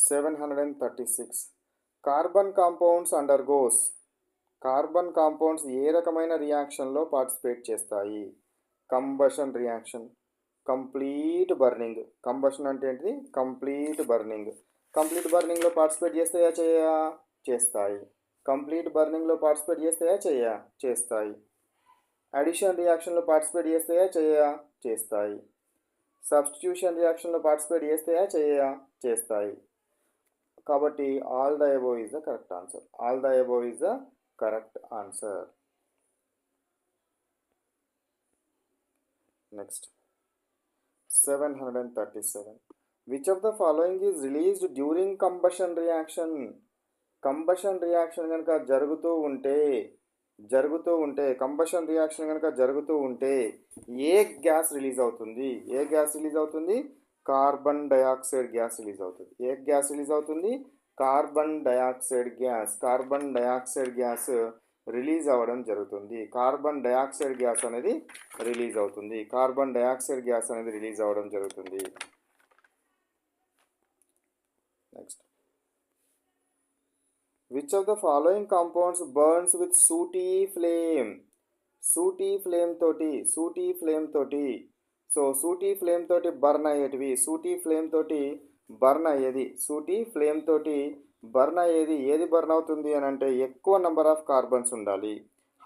736. Carbon compounds ఏ రకమైన రియాక్షన్లో participate చేస్తాయి? Combustion reaction, complete burning. Combustion అంటే ఏంటిది? Complete burning. కంప్లీట్ బర్నింగ్లో పార్టిసిపేట్ చేస్తాయా చేయా? చేస్తాయి. కంప్లీట్ బర్నింగ్లో పార్టిసిపేట్ చేస్తాయా చేయా? చేస్తాయి. అడిషన్ రియాక్షన్లో పార్టిసిపేట్ చేస్తాయా చేయా? చేస్తాయి. సబ్స్టిట్యూషన్ రియాక్షన్లో పార్టిసిపేట్ చేస్తాయా చేయా? చేస్తాయి. కాబట్టి all the above is the correct answer. All the above is the correct answer. Next 737. Which of the following is released during combustion reaction? Combustion reaction కనుక జరుగుతూ ఉంటే కంబషన్ రియాక్షన్ కనుక జరుగుతూ ఉంటే ఏ గ్యాస్ రిలీజ్ అవుతుంది? ఏ గ్యాస్ రిలీజ్ అవుతుంది? Carbon dioxide gas release అవుతుంది. ఏ గ్యాస్ రిలీజ్ అవుతుంది? Carbon dioxide gas. Carbon dioxide gas release అవ్వడం జరుగుతుంది. కార్బన్ డయాక్సైడ్ గ్యాస్ అనేది రిలీజ్ అవుతుంది. కార్బన్ డయాక్సైడ్ గ్యాస్ అనేది రిలీజ్ అవ్వడం జరుగుతుంది. Next, which of the following compounds burns with sooty flame? Sooty flame తోటి సూటీ ఫ్లేమ్ తోటి బర్న్ అయ్యేటివి. సూటీ ఫ్లేమ్ తోటి బర్న్ అయ్యేది ఏది బర్న్ అవుతుంది అని అంటే ఎక్కువ నెంబర్ ఆఫ్ కార్బన్స్ ఉండాలి.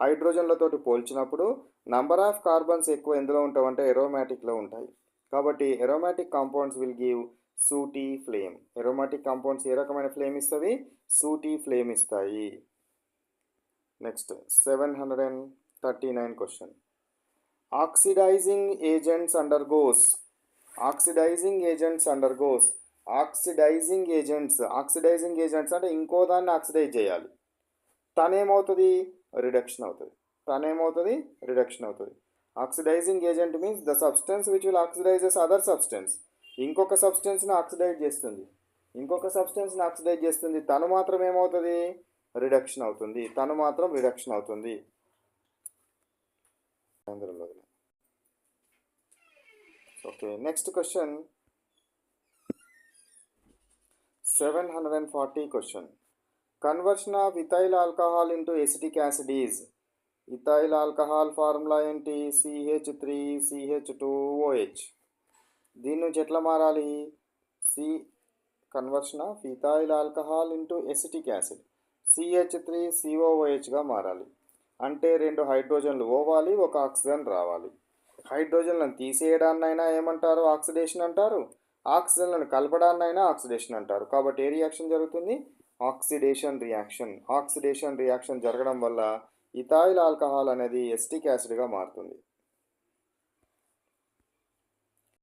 హైడ్రోజన్లతోటి పోల్చినప్పుడు నంబర్ ఆఫ్ కార్బన్స్ ఎక్కువ ఎందులో ఉంటాయంటే ఎరోమాటిక్లో ఉంటాయి. కాబట్టి aromatic compounds will give sooty flame. Aromatic compounds ఏ రకమైన ఫ్లేమ్ ఇస్తాయి? సూటీ ఫ్లేమ్ ఇస్తాయి. Next 739 question. Oxidising agents undergoes. Oxidising agents అంటే ఇంకో దాన్ని ఆక్సిడైజ్ చేయాలి. తనేమవుతుంది? రిడక్షన్ అవుతుంది. Oxidising agent means the substance which will oxidises other substance. ఇంకొక సబ్స్టెన్స్ని ఆక్సిడైజ్ చేస్తుంది. తను మాత్రం ఏమవుతుంది? రిడక్షన్ అవుతుంది. Okay, next question 740 question. Conversion of ethyl alcohol into acetic acid is. Ethyl alcohol formula ఏంటి? CH3CH2OH. దీని నుంచి ఎట్లా మారాలి? Conversion of ethyl alcohol into acetic acid CH3COOHగా మారాలి. అంటే 2 హైడ్రోజన్లు పోవాలి, 1 ఆక్సిజన్ రావాలి. హైడ్రోజన్లను తీసేయడాన్నైనా ఏమంటారు? ఆక్సిడేషన్ అంటారు. ఆక్సిజన్లను కలపడాన్నైనా ఆక్సిడేషన్ అంటారు. కాబట్టి ఏ రియాక్షన్ జరుగుతుంది? ఆక్సిడేషన్ రియాక్షన్ జరగడం వల్ల ఇథైల్ ఆల్కహాల్ అనేది ఎసిటిక్ యాసిడ్గా మారుతుంది.